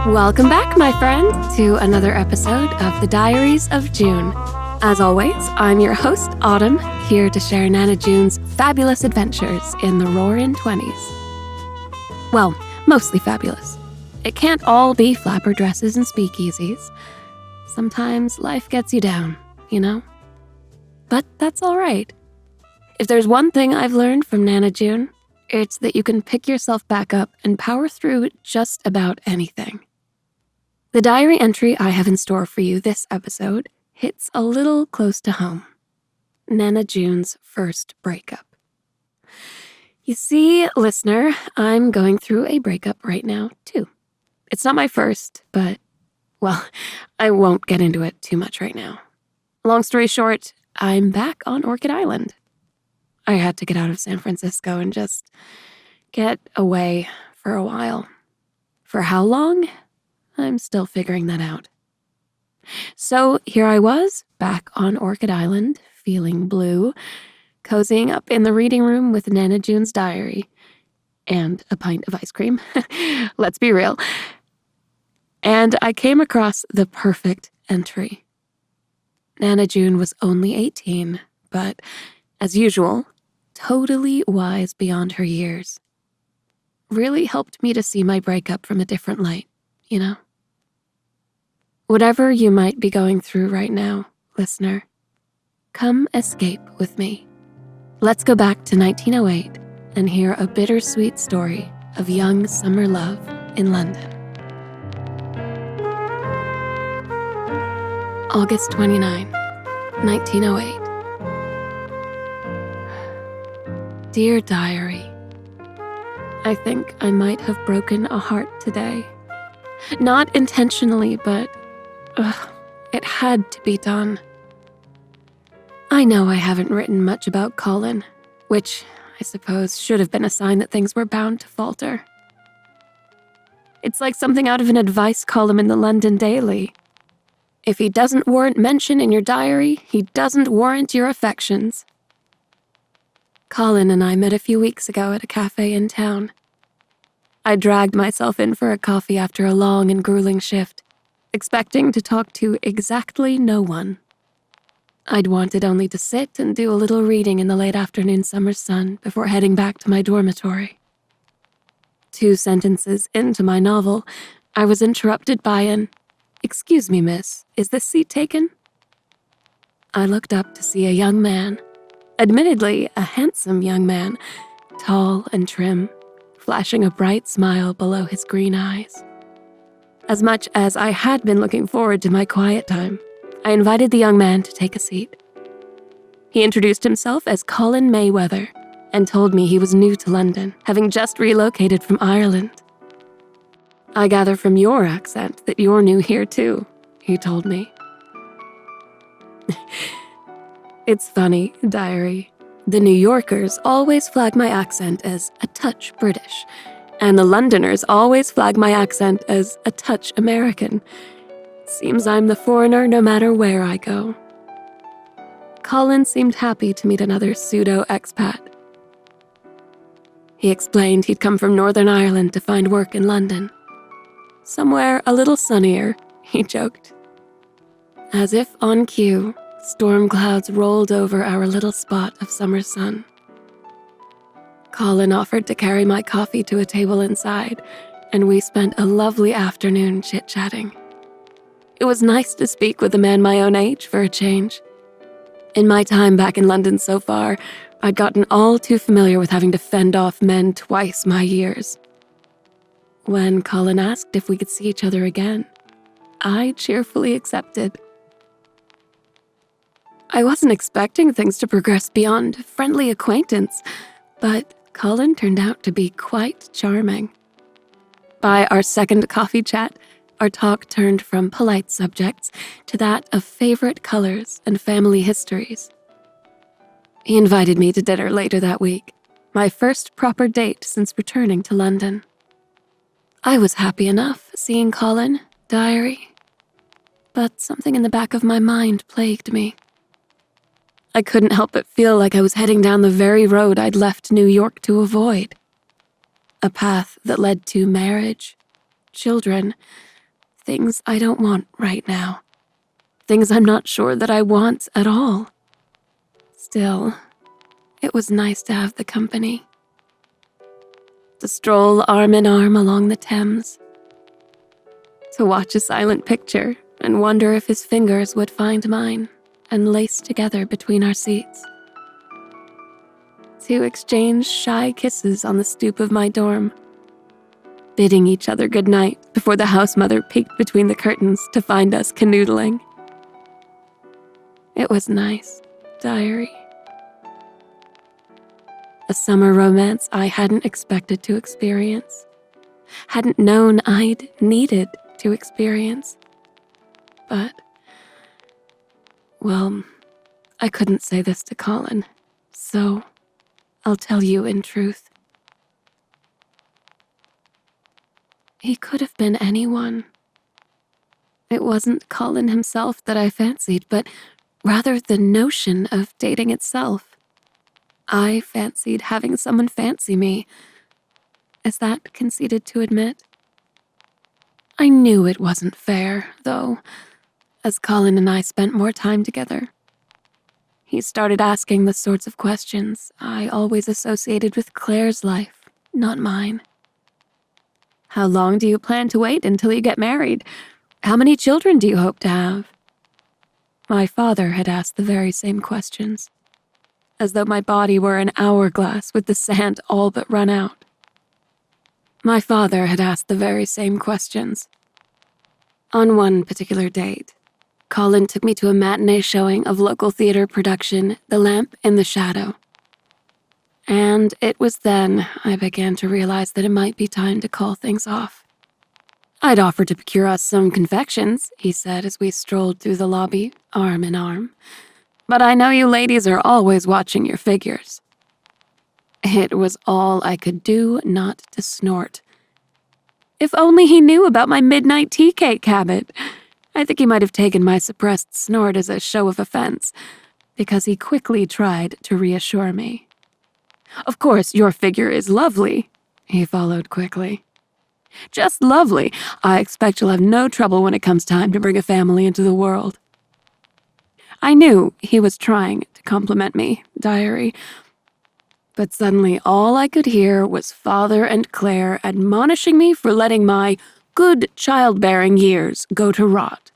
Welcome back, my friend, to another episode of The Diaries of June. As always, I'm your host, Autumn, here to share Nana June's fabulous adventures in the Roaring '20s. Well, mostly fabulous. It can't all be flapper dresses and speakeasies. Sometimes life gets you down, you know? But that's all right. If there's one thing I've learned from Nana June, it's that you can pick yourself back up and power through just about anything. The diary entry I have in store for you this episode hits a little close to home. Nana June's first breakup. You see, listener, I'm going through a breakup right now, too. It's not my first, but, well, I won't get into it too much right now. Long story short, I'm back on Orchid Island. I had to get out of San Francisco and just get away for a while. For how long? I'm still figuring that out. So here I was, back on Orchid Island, feeling blue, cozying up in the reading room with Nana June's diary and a pint of ice cream. Let's be real. And I came across the perfect entry. Nana June was only 18, but, as usual, totally wise beyond her years. Really helped me to see my breakup from a different light, you know? Whatever you might be going through right now, listener, come escape with me. Let's go back to 1908 and hear a bittersweet story of young summer love in London. August 29, 1908. Dear Diary, I think I might have broken a heart today. Not intentionally, but it had to be done. I know I haven't written much about Colin, which I suppose should have been a sign that things were bound to falter. It's like something out of an advice column in the London Daily. If he doesn't warrant mention in your diary, he doesn't warrant your affections. Colin and I met a few weeks ago at a cafe in town. I dragged myself in for a coffee after a long and grueling shift, expecting to talk to exactly no one. I'd wanted only to sit and do a little reading in the late afternoon summer sun before heading back to my dormitory. 2 sentences into my novel, I was interrupted by an, "Excuse me, miss, is this seat taken?" I looked up to see a young man, admittedly a handsome young man, tall and trim, flashing a bright smile below his green eyes. As much as I had been looking forward to my quiet time, I invited the young man to take a seat. He introduced himself as Colin Mayweather and told me he was new to London, having just relocated from Ireland. "I gather from your accent that you're new here too," he told me. It's funny, diary. The New Yorkers always flag my accent as a touch British, and the Londoners always flag my accent as a touch American. Seems I'm the foreigner no matter where I go. Colin seemed happy to meet another pseudo-expat. He explained he'd come from Northern Ireland to find work in London. Somewhere a little sunnier, he joked. As if on cue, storm clouds rolled over our little spot of summer sun. Colin offered to carry my coffee to a table inside, and we spent a lovely afternoon chit-chatting. It was nice to speak with a man my own age for a change. In my time back in London so far, I'd gotten all too familiar with having to fend off men twice my years. When Colin asked if we could see each other again, I cheerfully accepted. I wasn't expecting things to progress beyond friendly acquaintance, but Colin turned out to be quite charming. By our second coffee chat, our talk turned from polite subjects to that of favorite colors and family histories. He invited me to dinner later that week, my first proper date since returning to London. I was happy enough seeing Colin, diary, but something in the back of my mind plagued me. I couldn't help but feel like I was heading down the very road I'd left New York to avoid. A path that led to marriage, children, things I don't want right now. Things I'm not sure that I want at all. Still, it was nice to have the company. To stroll arm in arm along the Thames. To watch a silent picture and wonder if his fingers would find mine and lace together between our seats. To exchange shy kisses on the stoop of my dorm, bidding each other goodnight before the house mother peeked between the curtains to find us canoodling. It was nice, diary. A summer romance I hadn't expected to experience, hadn't known I'd needed to experience. But, well, I couldn't say this to Colin, so I'll tell you in truth. He could have been anyone. It wasn't Colin himself that I fancied, but rather the notion of dating itself. I fancied having someone fancy me. Is that conceited to admit? I knew it wasn't fair, though, as Colin and I spent more time together. He started asking the sorts of questions I always associated with Claire's life, not mine. How long do you plan to wait until you get married? How many children do you hope to have? My father had asked the very same questions, as though my body were an hourglass with the sand all but run out. My father had asked the very same questions. On one particular date, Colin took me to a matinee showing of local theater production The Lamp in the Shadow. And it was then I began to realize that it might be time to call things off. I'd offered to procure us some confections, he said as we strolled through the lobby, arm in arm. But I know you ladies are always watching your figures. It was all I could do not to snort. If only he knew about my midnight tea cake habit. I think he might have taken my suppressed snort as a show of offense, because he quickly tried to reassure me. Of course, your figure is lovely, he followed quickly. Just lovely. I expect you'll have no trouble when it comes time to bring a family into the world. I knew he was trying to compliment me, diary, but suddenly all I could hear was Father and Claire admonishing me for letting my good childbearing years go to rot.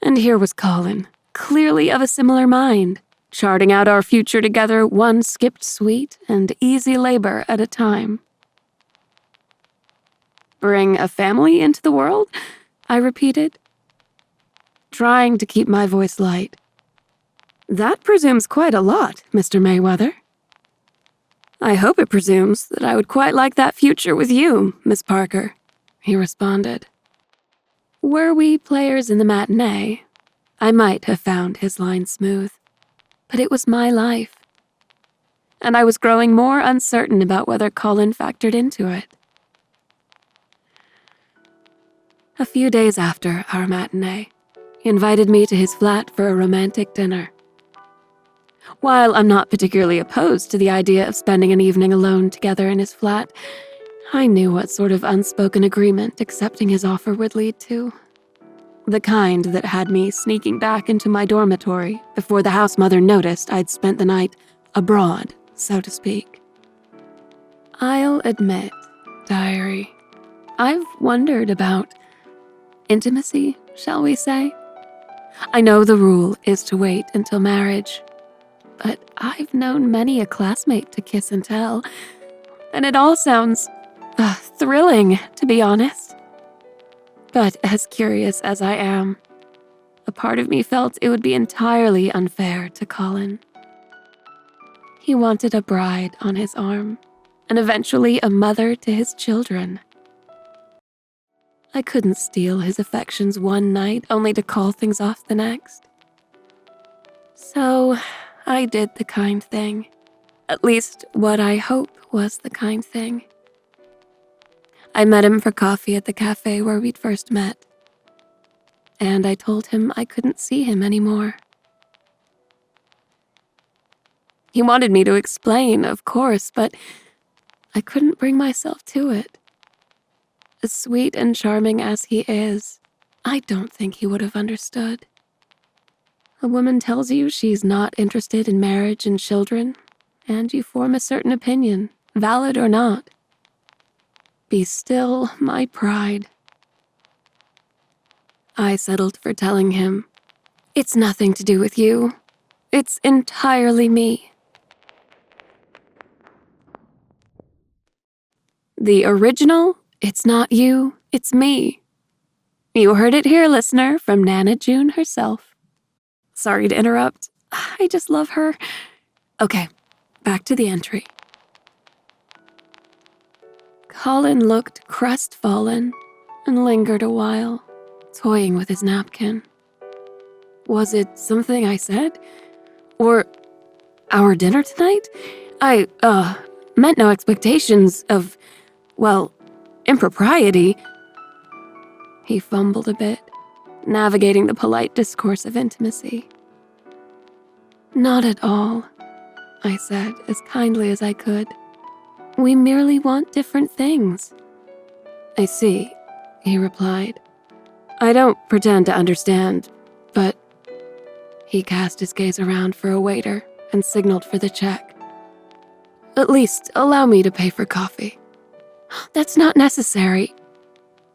And here was Colin, clearly of a similar mind, charting out our future together one skipped sweet and easy labor at a time. Bring a family into the world? I repeated, trying to keep my voice light. That presumes quite a lot, Mr. Mayweather. I hope it presumes that I would quite like that future with you, Miss Parker, he responded. Were we players in the matinee, I might have found his line smooth, but it was my life, and I was growing more uncertain about whether Colin factored into it. A few days after our matinee, he invited me to his flat for a romantic dinner. While I'm not particularly opposed to the idea of spending an evening alone together in his flat, I knew what sort of unspoken agreement accepting his offer would lead to. The kind that had me sneaking back into my dormitory before the house mother noticed I'd spent the night abroad, so to speak. I'll admit, diary, I've wondered about intimacy, shall we say? I know the rule is to wait until marriage, but I've known many a classmate to kiss and tell, and it all sounds thrilling, to be honest. But as curious as I am, a part of me felt it would be entirely unfair to Colin. He wanted a bride on his arm, and eventually a mother to his children. I couldn't steal his affections one night only to call things off the next. So I did the kind thing, at least what I hope was the kind thing. I met him for coffee at the cafe where we'd first met, and I told him I couldn't see him anymore. He wanted me to explain, of course, but I couldn't bring myself to it. As sweet and charming as he is, I don't think he would have understood. A woman tells you she's not interested in marriage and children, and you form a certain opinion, valid or not. Be still, my pride. I settled for telling him, "It's nothing to do with you. It's entirely me." The original, "It's not you, it's me." You heard it here, listener, from Nana June herself. Sorry to interrupt. I just love her. Okay, back to the entry. Colin looked crestfallen and lingered a while, toying with his napkin. Was it something I said? Or our dinner tonight? I, meant no expectations of, well, impropriety. He fumbled a bit, navigating the polite discourse of intimacy. Not at all, I said as kindly as I could. We merely want different things. I see, he replied. I don't pretend to understand, but... He cast his gaze around for a waiter and signaled for the check. At least allow me to pay for coffee. That's not necessary,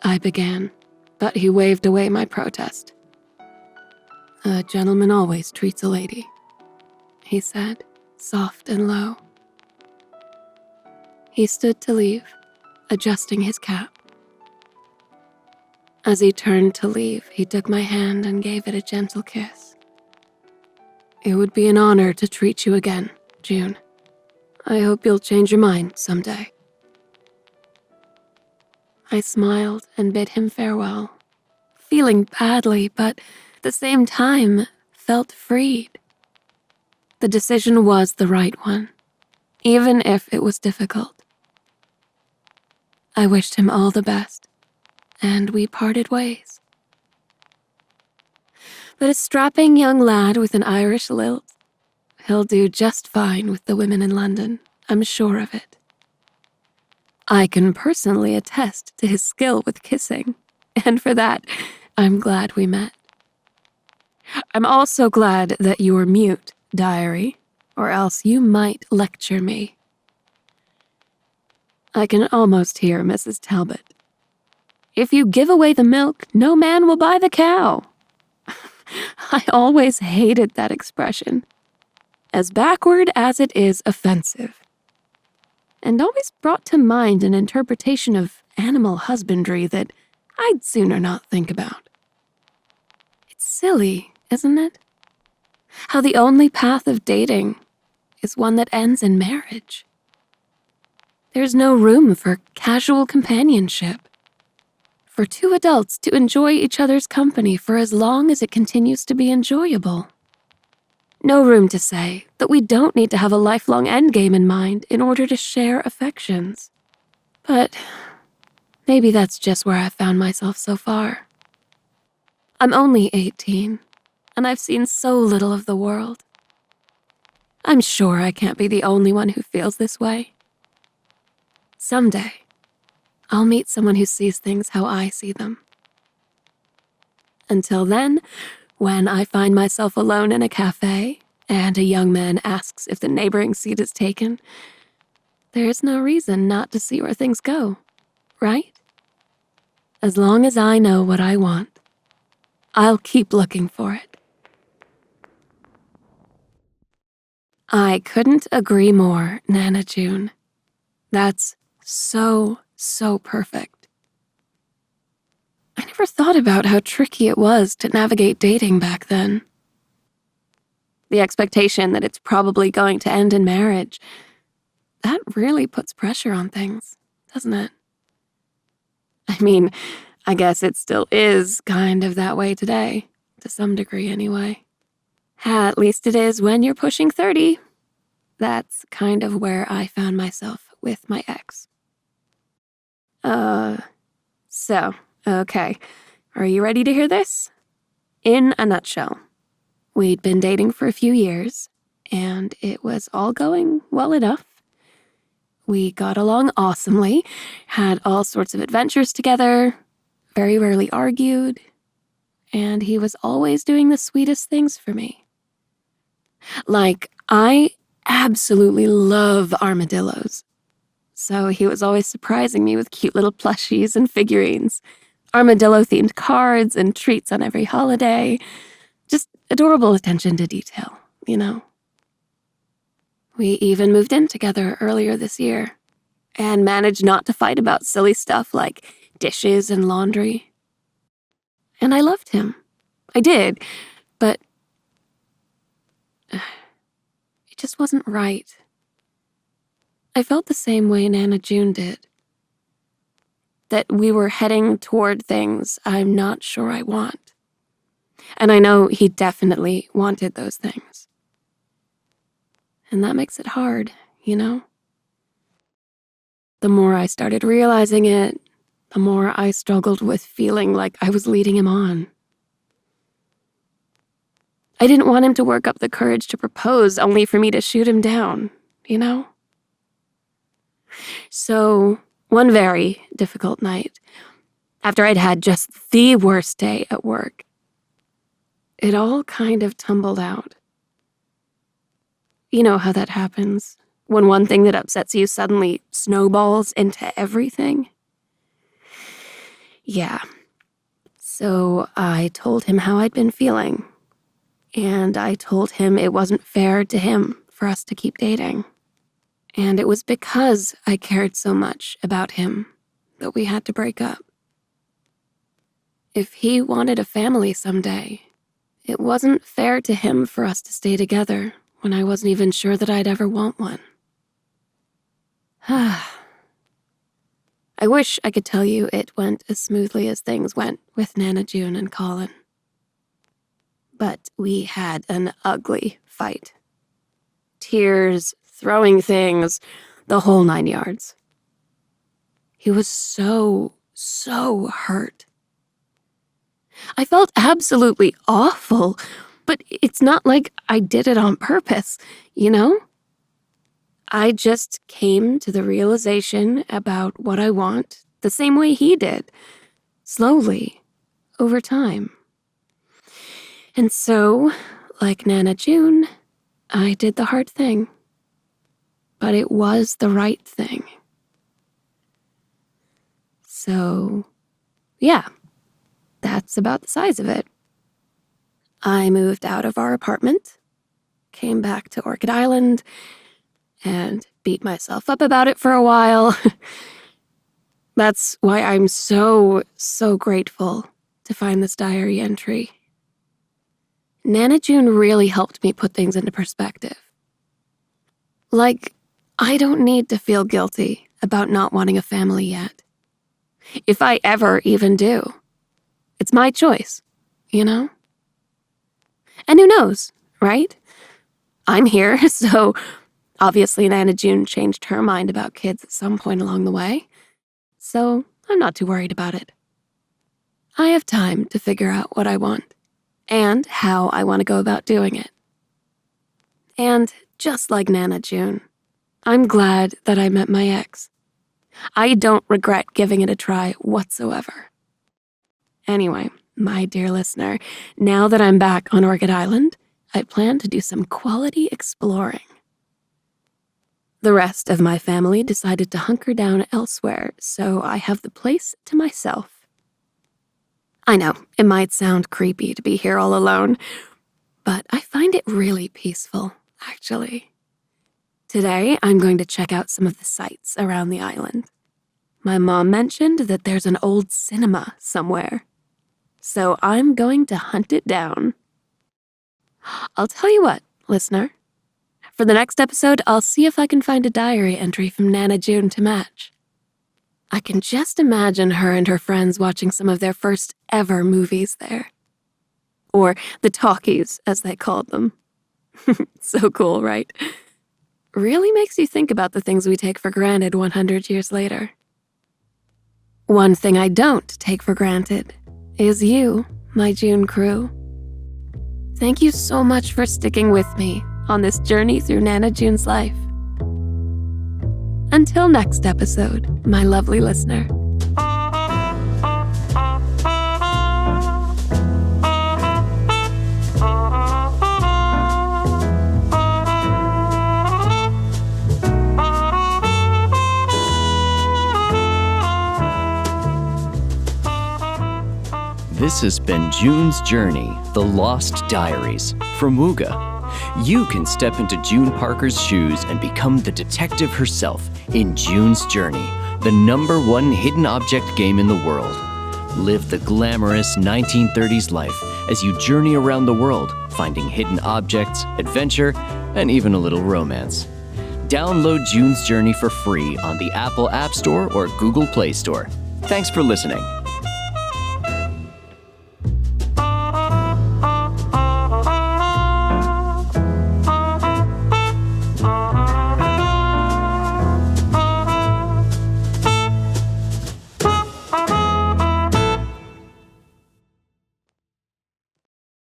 I began, but he waved away my protest. A gentleman always treats a lady, he said, soft and low. He stood to leave, adjusting his cap. As he turned to leave, he took my hand and gave it a gentle kiss. It would be an honor to treat you again, June. I hope you'll change your mind someday. I smiled and bid him farewell, feeling badly, but at the same time felt freed. The decision was the right one, even if it was difficult. I wished him all the best, and we parted ways. But a strapping young lad with an Irish lilt, he'll do just fine with the women in London, I'm sure of it. I can personally attest to his skill with kissing, and for that, I'm glad we met. I'm also glad that you're mute, diary, or else you might lecture me. I can almost hear Mrs. Talbot. If you give away the milk, no man will buy the cow. I always hated that expression, as backward as it is offensive, and always brought to mind an interpretation of animal husbandry that I'd sooner not think about. It's silly, isn't it? How the only path of dating is one that ends in marriage. There's no room for casual companionship, for two adults to enjoy each other's company for as long as it continues to be enjoyable. No room to say that we don't need to have a lifelong endgame in mind in order to share affections. But maybe that's just where I've found myself so far. I'm only 18, and I've seen so little of the world. I'm sure I can't be the only one who feels this way. Someday, I'll meet someone who sees things how I see them. Until then, when I find myself alone in a cafe and a young man asks if the neighboring seat is taken, there's no reason not to see where things go, right? As long as I know what I want, I'll keep looking for it. I couldn't agree more, Nana June. That's so perfect. I never thought about how tricky it was to navigate dating back then. The expectation that it's probably going to end in marriage, that really puts pressure on things, doesn't it? I mean, I guess it still is kind of that way today, to some degree anyway. At least it is when you're pushing 30. That's kind of where I found myself with my ex. Okay. Are you ready to hear this? In a nutshell, we'd been dating for a few years, and it was all going well enough. We got along awesomely, had all sorts of adventures together, very rarely argued, and he was always doing the sweetest things for me. Like, I absolutely love armadillos. So he was always surprising me with cute little plushies and figurines, armadillo-themed cards and treats on every holiday. Just adorable attention to detail, you know? We even moved in together earlier this year and managed not to fight about silly stuff like dishes and laundry. And I loved him. I did, but it just wasn't right. I felt the same way Nana June did. That we were heading toward things I'm not sure I want. And I know he definitely wanted those things. And that makes it hard, you know? The more I started realizing it, the more I struggled with feeling like I was leading him on. I didn't want him to work up the courage to propose only for me to shoot him down, you know? So, one very difficult night, after I'd had just the worst day at work, it all kind of tumbled out. You know how that happens, when one thing that upsets you suddenly snowballs into everything? Yeah. So I told him how I'd been feeling, and I told him it wasn't fair to him for us to keep dating. And it was because I cared so much about him that we had to break up. If he wanted a family someday, it wasn't fair to him for us to stay together when I wasn't even sure that I'd ever want one. I wish I could tell you it went as smoothly as things went with Nana June and Colin. But we had an ugly fight. Tears, throwing things, the whole 9 yards. He was so hurt. I felt absolutely awful, but it's not like I did it on purpose, you know? I just came to the realization about what I want the same way he did, slowly, over time. And so, like Nana June, I did the hard thing. But it was the right thing. So, yeah, that's about the size of it. I moved out of our apartment, came back to Orchid Island, and beat myself up about it for a while. That's why I'm so grateful to find this diary entry. Nana June really helped me put things into perspective. Like, I don't need to feel guilty about not wanting a family yet. If I ever even do. It's my choice, you know? And who knows, right? I'm here, so obviously Nana June changed her mind about kids at some point along the way. So I'm not too worried about it. I have time to figure out what I want and how I want to go about doing it. And just like Nana June, I'm glad that I met my ex. I don't regret giving it a try whatsoever. Anyway, my dear listener, now that I'm back on Orchid Island, I plan to do some quality exploring. The rest of my family decided to hunker down elsewhere, so I have the place to myself. I know, it might sound creepy to be here all alone, but I find it really peaceful, actually. Today, I'm going to check out some of the sights around the island. My mom mentioned that there's an old cinema somewhere, so I'm going to hunt it down. I'll tell you what, listener. For the next episode, I'll see if I can find a diary entry from Nana June to match. I can just imagine her and her friends watching some of their first ever movies there. Or the talkies, as they called them. So cool, right? Really makes you think about the things we take for granted 100 years later. One thing I don't take for granted is you, my June crew. Thank you so much for sticking with me on this journey through Nana June's life. Until next episode, my lovely listener. This has been June's Journey, The Lost Diaries from Wooga. You can step into June Parker's shoes and become the detective herself in June's Journey, the #1 hidden object game in the world. Live the glamorous 1930s life as you journey around the world, finding hidden objects, adventure, and even a little romance. Download June's Journey for free on the Apple App Store or Google Play Store. Thanks for listening.